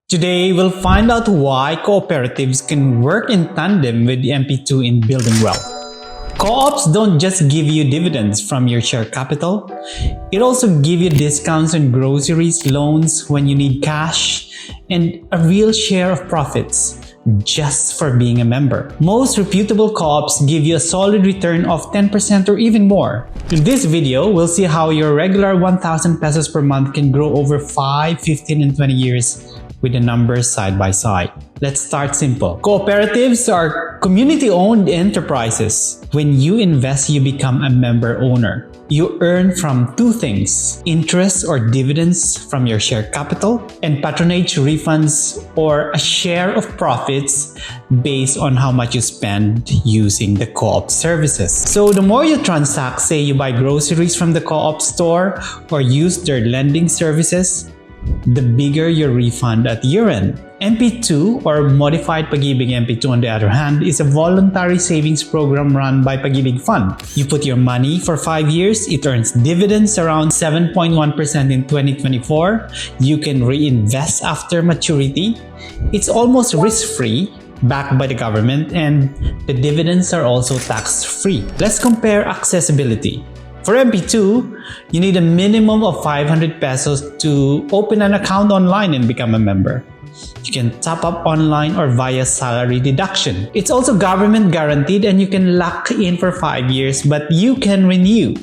Today, we'll find out why cooperatives can work in tandem with the MP2 in building wealth. Co-ops don't just give you dividends from your share capital. It also gives you discounts on groceries, loans when you need cash, and a real share of profits just for being a member. Most reputable co-ops give you a solid return of 10% or even more. In this video, we'll see how your regular 1,000 pesos per month can grow over 5, 15, and 20 years with the numbers side by side. Let's start simple. Cooperatives are community-owned enterprises. When you invest, you become a member owner. You earn from two things: interest or dividends from your share capital, and patronage refunds or a share of profits based on how much you spend using the co-op services. So the more you transact, say you buy groceries from the co-op store or use their lending services, the bigger your refund at year-end. MP2 or Modified Pag-IBIG MP2 on the other hand is a voluntary savings program run by Pag-IBIG Fund. You put your money for 5 years, it earns dividends around 7.1% in 2024. You can reinvest after maturity. It's almost risk-free, backed by the government, and the dividends are also tax-free. Let's compare accessibility. For MP2, you need a minimum of 500 pesos to open an account online and become a member. You can top up online or via salary deduction. It's also government guaranteed and you can lock in for 5 years, but you can renew.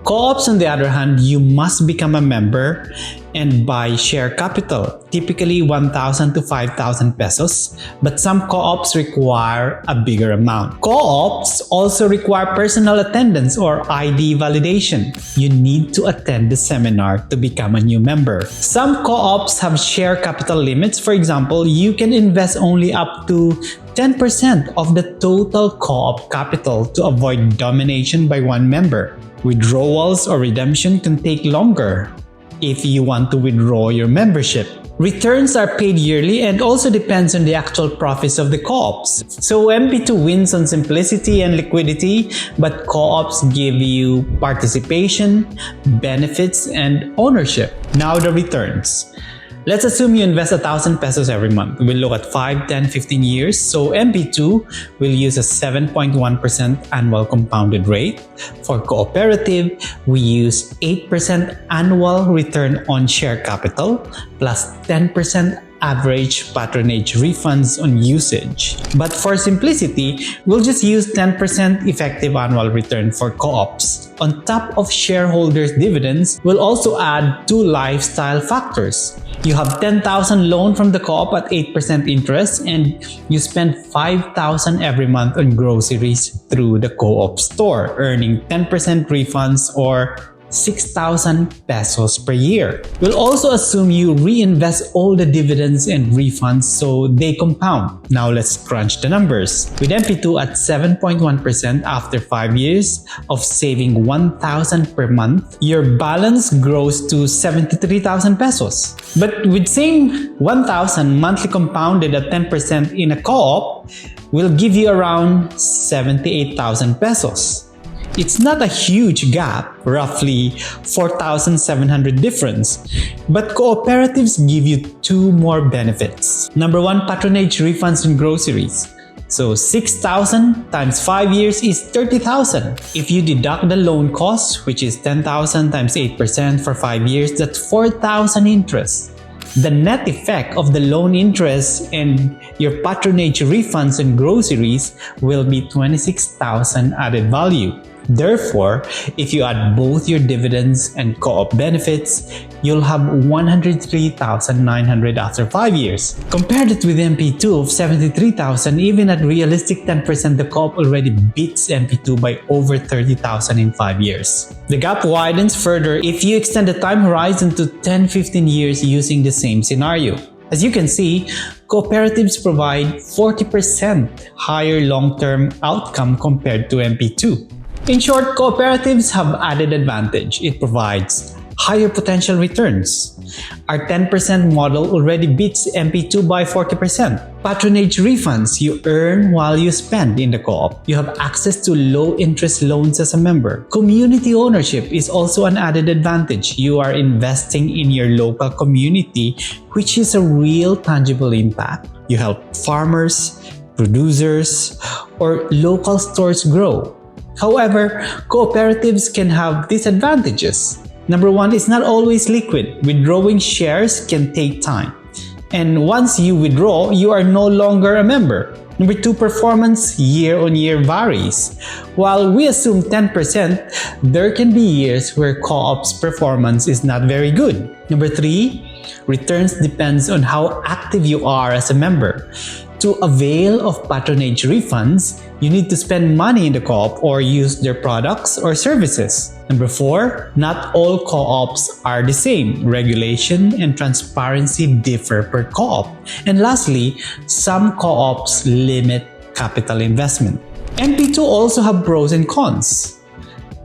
Co-ops, on the other hand, you must become a member and buy share capital, typically 1,000 to 5,000 pesos, but some co-ops require a bigger amount. Co-ops also require personal attendance or ID validation. You need to attend the seminar to become a new member. Some co-ops have share capital limits. For example, you can invest only up to 10% of the total co-op capital to avoid domination by one member. Withdrawals or redemption can take longer if you want to withdraw your membership. Returns are paid yearly and also depends on the actual profits of the co-ops. So MP2 wins on simplicity and liquidity, but co-ops give you participation, benefits, and ownership. Now the returns. Let's assume you invest 1,000 pesos every month. We'll look at 5, 10, 15 years. So MP2 will use a 7.1% annual compounded rate. For Cooperative, we use 8% annual return on share capital plus 10% average patronage refunds on usage. But for simplicity, we'll just use 10% effective annual return for co-ops. On top of shareholders' dividends, we'll also add two lifestyle factors. You have 10,000 loan from the co-op at 8% interest and you spend 5,000 every month on groceries through the co-op store, earning 10% refunds or 6,000 pesos per year. We'll also assume you reinvest all the dividends and refunds so they compound. Now let's crunch the numbers. With MP2 at 7.1% after 5 years of saving 1,000 per month, your balance grows to 73,000 pesos. But with same 1,000 monthly compounded at 10% in a co-op, will give you around 78,000 pesos. It's not a huge gap, roughly 4,700 difference, but cooperatives give you two more benefits. Number one, patronage refunds on groceries. So 6,000 times 5 years is 30,000. If you deduct the loan cost, which is 10,000 times 8% for 5 years, that's 4,000 interest. The net effect of the loan interest and your patronage refunds on groceries will be 26,000 added value. Therefore, if you add both your dividends and co-op benefits, you'll have 103,900 after 5 years. Compared it with MP2 of 73,000, even at realistic 10%, the co-op already beats MP2 by over 30,000 in 5 years. The gap widens further if you extend the time horizon to 10-15 years using the same scenario. As you can see, cooperatives provide 40% higher long-term outcome compared to MP2. In short, cooperatives have added advantage. It provides higher potential returns. Our 10% model already beats MP2 by 40%. Patronage refunds, you earn while you spend in the co-op. You have access to low-interest loans as a member. Community ownership is also an added advantage. You are investing in your local community, which is a real tangible impact. You help farmers, producers, or local stores grow. However, cooperatives can have disadvantages. Number one, it's not always liquid. Withdrawing shares can take time. And once you withdraw, you are no longer a member. Number two, performance year-on-year varies. While we assume 10%, there can be years where co-op's performance is not very good. Number three, returns depends on how active you are as a member. To avail of patronage refunds, you need to spend money in the co-op or use their products or services. Number four, not all co-ops are the same. Regulation and transparency differ per co-op. And lastly, some co-ops limit capital investment. MP2 also have pros and cons.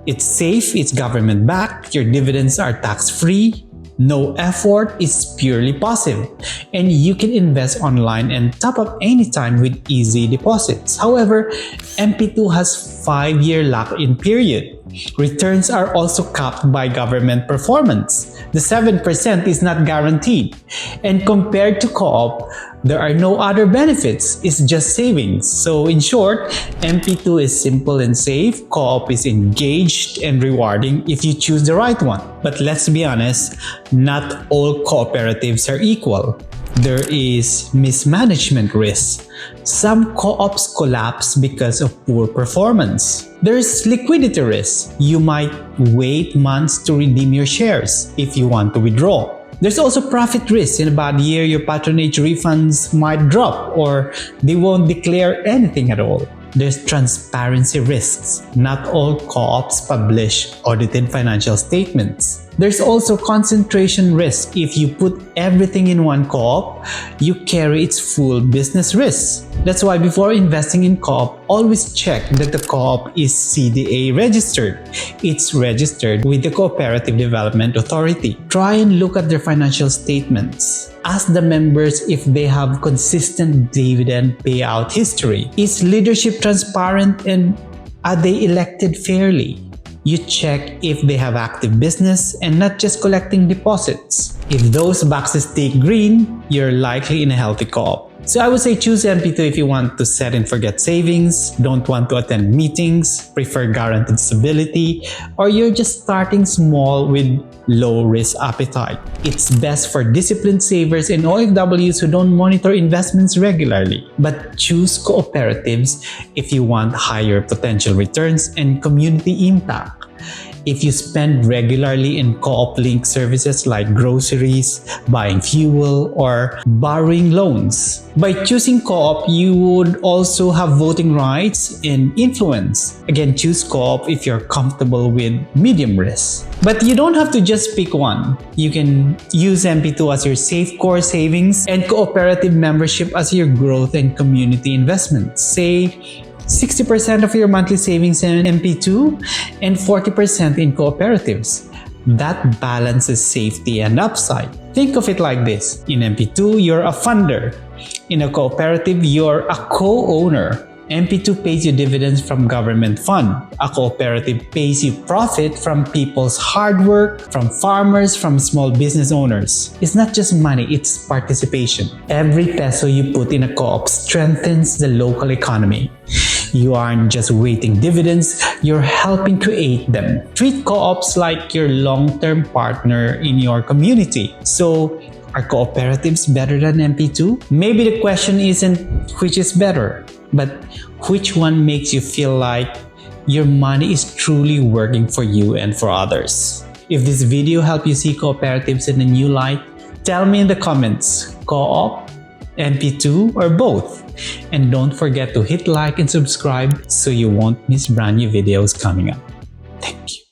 It's safe, it's government-backed, your dividends are tax-free, no effort, is purely passive, and you can invest online and top up anytime with easy deposits. However, MP2 has 5-year lock-in period. Returns are also capped by government performance. The 7% is not guaranteed. And compared to co-op, there are no other benefits. It's just savings. So in short, MP2 is simple and safe. Co-op is engaged and rewarding if you choose the right one. But let's be honest, not all cooperatives are equal. There is mismanagement risk. Some co-ops collapse because of poor performance. There's liquidity risk. You might wait months to redeem your shares if you want to withdraw. There's also profit risk. In a bad year, your patronage refunds might drop or they won't declare anything at all. There's transparency risks. Not all co-ops publish audited financial statements. There's also concentration risk. If you put everything in one co-op, you carry its full business risk. That's why before investing in co-op, always check that the co-op is CDA registered. It's registered with the Cooperative Development Authority. Try and look at their financial statements. Ask the members if they have consistent dividend payout history. Is leadership transparent and are they elected fairly? You check if they have active business and not just collecting deposits. If those boxes tick green, you're likely in a healthy co-op. So I would say choose MP2 if you want to set and forget savings, don't want to attend meetings, prefer guaranteed stability, or you're just starting small with low risk appetite. It's best for disciplined savers and OFWs who don't monitor investments regularly. But choose cooperatives if you want higher potential returns and community impact. If you spend regularly in co-op linked services like groceries, buying fuel, or borrowing loans. By choosing co-op, you would also have voting rights and influence. Again, choose co-op if you're comfortable with medium risk. But you don't have to just pick one. You can use MP2 as your safe core savings and cooperative membership as your growth and community investments. Say 60% of your monthly savings in MP2 and 40% in cooperatives. That balances safety and upside. Think of it like this. In MP2, you're a funder. In a cooperative, you're a co-owner. MP2 pays you dividends from government fund. A cooperative pays you profit from people's hard work, from farmers, from small business owners. It's not just money, it's participation. Every peso you put in a co-op strengthens the local economy. You aren't just waiting dividends, you're helping create them. Treat co-ops like your long-term partner in your community. So, are cooperatives better than MP2? Maybe the question isn't which is better, but which one makes you feel like your money is truly working for you and for others. If this video helped you see cooperatives in a new light, tell me in the comments, co-op, MP2, or both. And don't forget to hit like and subscribe so you won't miss brand new videos coming up.